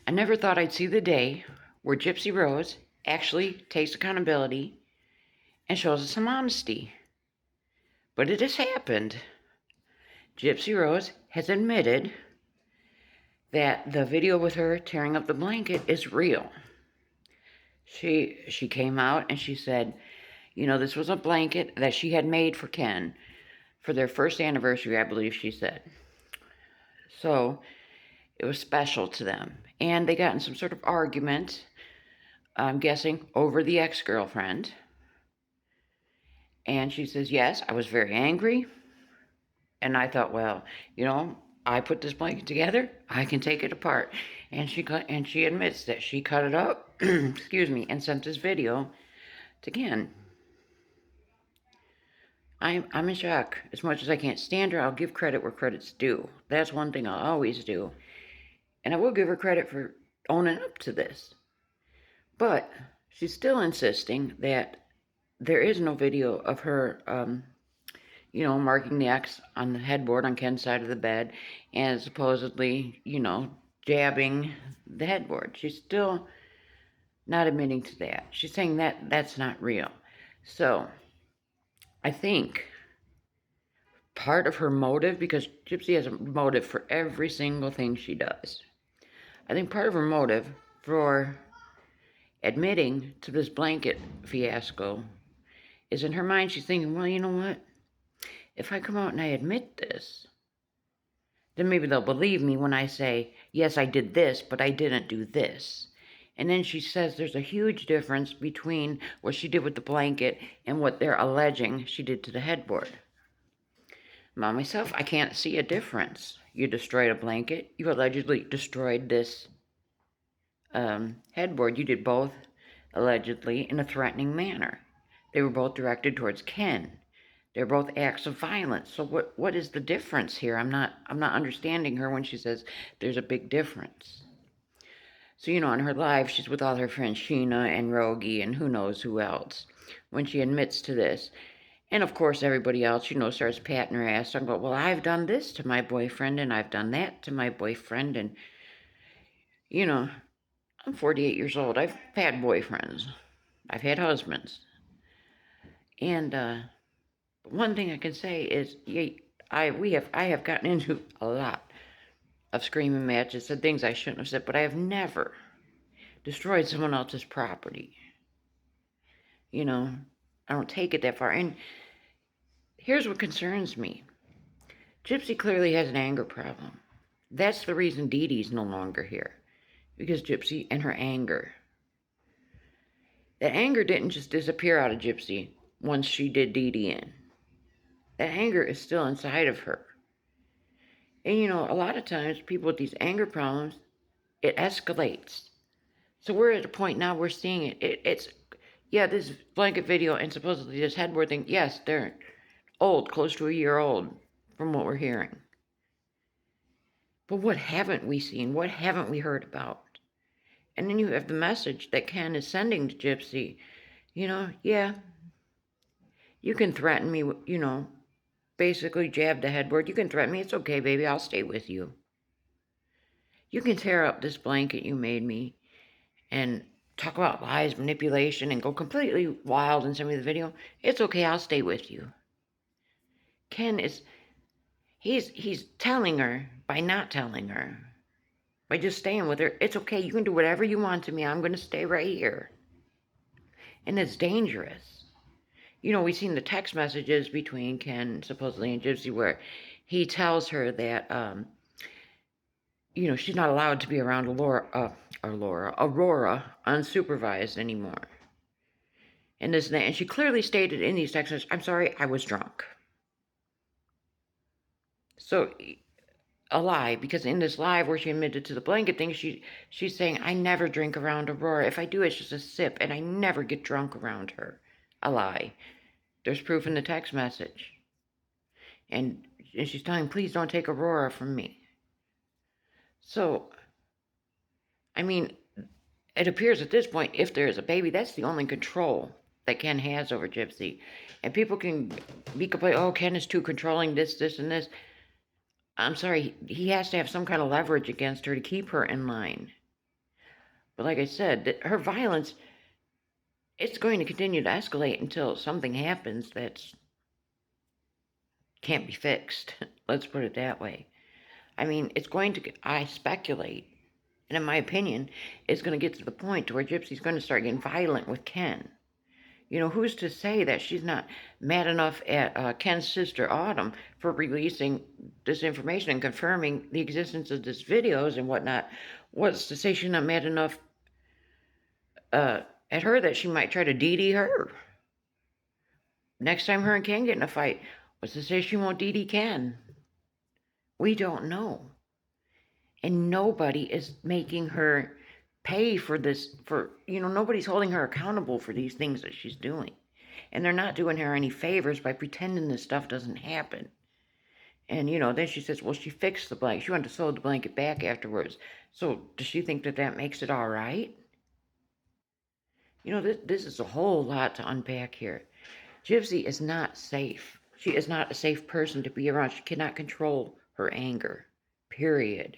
I never thought I'd see the day where Gypsy Rose actually takes accountability and shows us some honesty. But it has happened. Gypsy Rose has admitted that the video with her tearing up the blanket is real. She came out and she said, this was a blanket that she had made for Ken for their first anniversary, I believe she said. So it was special to them. And they got in some sort of argument, I'm guessing, over the ex-girlfriend. And she says, yes, I was very angry. And I thought, well, I put this blanket together. I can take it apart. And she admits that she cut it up, excuse me, and sent this video to Ken. I'm in shock. As much as I can't stand her, I'll give credit where credit's due. That's one thing I'll always do. And I will give her credit for owning up to this. But she's still insisting that there is no video of her, marking the X on the headboard on Ken's side of the bed and supposedly, jabbing the headboard. She's still not admitting to that. She's saying that that's not real. So I think part of her motive, because Gypsy has a motive for every single thing she does. I think part of her motive for admitting to this blanket fiasco is in her mind she's thinking, well, you know what? If I come out and I admit this, then maybe they'll believe me when I say, yes, I did this, but I didn't do this. And then she says there's a huge difference between what she did with the blanket and what they're alleging she did to the headboard. Myself, I can't see a difference. You destroyed a blanket. You allegedly destroyed this headboard. You did both allegedly in a threatening manner. They were both directed towards Ken. They're both acts of violence. So what is the difference here? I'm not understanding her when she says there's a big difference. So, on her live, she's with all her friends, Sheena and Rogie and who knows who else, when she admits to this. And, of course, everybody else, starts patting her ass, talking about, well, I've done this to my boyfriend, and I've done that to my boyfriend, and, I'm 48 years old. I've had boyfriends. I've had husbands. And one thing I can say is I have gotten into a lot of screaming matches, said things I shouldn't have said, but I have never destroyed someone else's property. I don't take it that far. And here's what concerns me. Gypsy clearly has an anger problem. That's the reason Dee Dee's no longer here. Because Gypsy and her anger. That anger didn't just disappear out of Gypsy once she did Dee Dee in. That anger is still inside of her. And, a lot of times people with these anger problems, it escalates. So we're at a point now we're seeing it. This blanket video and supposedly this headboard thing, yes, they're old, close to a year old from what we're hearing. But what haven't we seen? What haven't we heard about? And then you have the message that Ken is sending to Gypsy. You can threaten me, basically jab the headboard. You can threaten me. It's okay, baby. I'll stay with you. You can tear up this blanket you made me and talk about lies, manipulation, and go completely wild and send me the video. It's okay. I'll stay with you. Ken is, he's telling her by not telling her, by just staying with her. It's okay. You can do whatever you want to me. I'm going to stay right here. And it's dangerous. We've seen the text messages between Ken, supposedly, and Gypsy, where he tells her that, she's not allowed to be around Aurora unsupervised anymore. And this and that. And she clearly stated in these text messages, I'm sorry, I was drunk. So, a lie, because in this live where she admitted to the blanket thing, she's saying, I never drink around Aurora. If I do, it's just a sip, and I never get drunk around her. A lie. There's proof in the text message. And she's telling, please don't take Aurora from me. So, it appears at this point, if there is a baby, that's the only control that Ken has over Gypsy. And people can be complaining, oh, Ken is too controlling, this, and this. I'm sorry, he has to have some kind of leverage against her to keep her in line. But like I said, her violence, it's going to continue to escalate until something happens that can't be fixed. Let's put it that way. I mean, it's going to, I speculate, and in my opinion, it's going to get to the point to where Gypsy's going to start getting violent with Ken. You know, who's to say that she's not mad enough at Ken's sister Autumn for releasing this information and confirming the existence of these videos and whatnot? What's to say she's not mad enough at her that she might try to DD her? Next time her and Ken get in a fight, what's to say she won't DD Ken? We don't know. And nobody is making her pay for this, nobody's holding her accountable for these things that she's doing. And they're not doing her any favors by pretending this stuff doesn't happen. And, then she says, well, she fixed the blanket. She wanted to sew the blanket back afterwards. So does she think that that makes it all right? This is a whole lot to unpack here. Gypsy is not safe. She is not a safe person to be around. She cannot control her anger, period.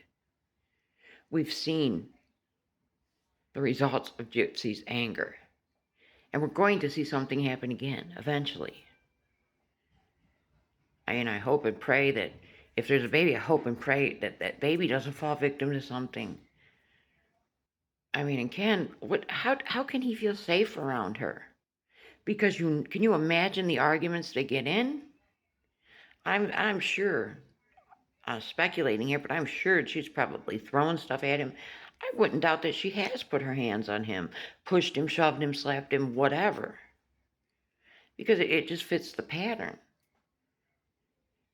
We've seen the results of Gypsy's anger. And we're going to see something happen again, eventually. And I hope and pray that if there's a baby, I hope and pray that that baby doesn't fall victim to something. I mean, and Ken, how can he feel safe around her? Because can you imagine the arguments they get in? I'm sure, I'm speculating here, but I'm sure she's probably throwing stuff at him. I wouldn't doubt that she has put her hands on him, pushed him, shoved him, slapped him, whatever. Because it just fits the pattern.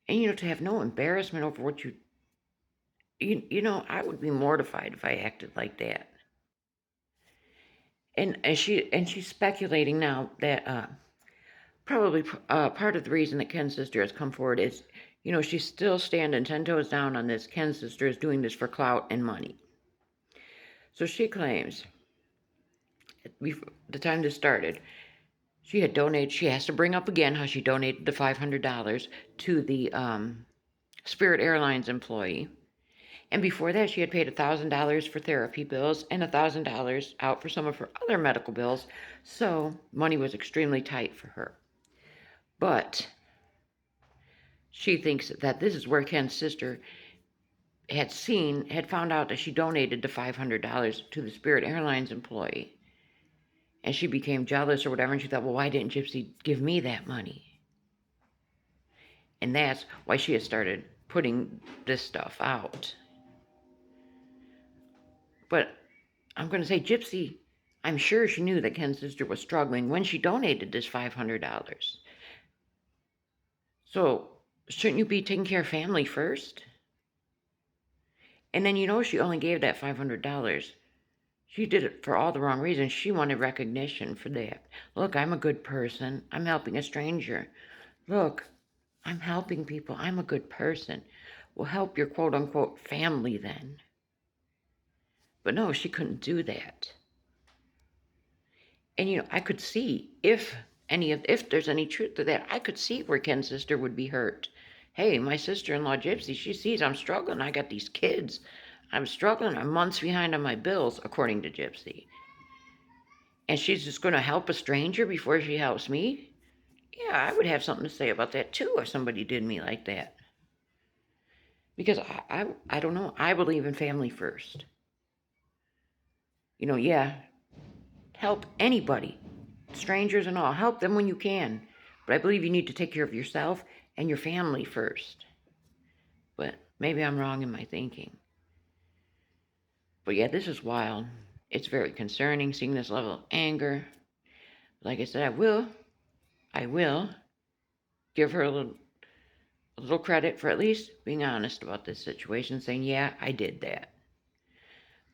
And, to have no embarrassment over what I would be mortified if I acted like that. And she's speculating now that probably part of the reason that Ken's sister has come forward is, she's still standing 10 toes down on this. Ken's sister is doing this for clout and money. So she claims, the time this started, she has to bring up again how she donated the $500 to the Spirit Airlines employee. And before that, she had paid $1,000 for therapy bills and $1,000 out for some of her other medical bills. So money was extremely tight for her. But she thinks that this is where Ken's sister had found out that she donated the $500 to the Spirit Airlines employee. And she became jealous or whatever, and she thought, well, why didn't Gypsy give me that money? And that's why she had started putting this stuff out. But I'm going to say Gypsy, I'm sure she knew that Ken's sister was struggling when she donated this $500. So shouldn't you be taking care of family first? And then she only gave that $500. She did it for all the wrong reasons. She wanted recognition for that. Look, I'm a good person. I'm helping a stranger. Look, I'm helping people. I'm a good person. Well, help your quote-unquote family then. But no, she couldn't do that. And, I could see if there's any truth to that, I could see where Ken's sister would be hurt. Hey, my sister-in-law Gypsy, she sees I'm struggling. I got these kids. I'm struggling. I'm months behind on my bills, according to Gypsy. And she's just going to help a stranger before she helps me? Yeah, I would have something to say about that too if somebody did me like that. Because I don't know. I believe in family first. Yeah, help anybody, strangers and all. Help them when you can. But I believe you need to take care of yourself and your family first. But maybe I'm wrong in my thinking. But yeah, this is wild. It's very concerning seeing this level of anger. Like I said, I will give her a little credit for at least being honest about this situation, saying, yeah, I did that.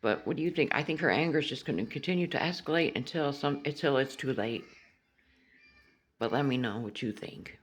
But what do you think? I think her anger is just going to continue to escalate until it's too late. But let me know what you think.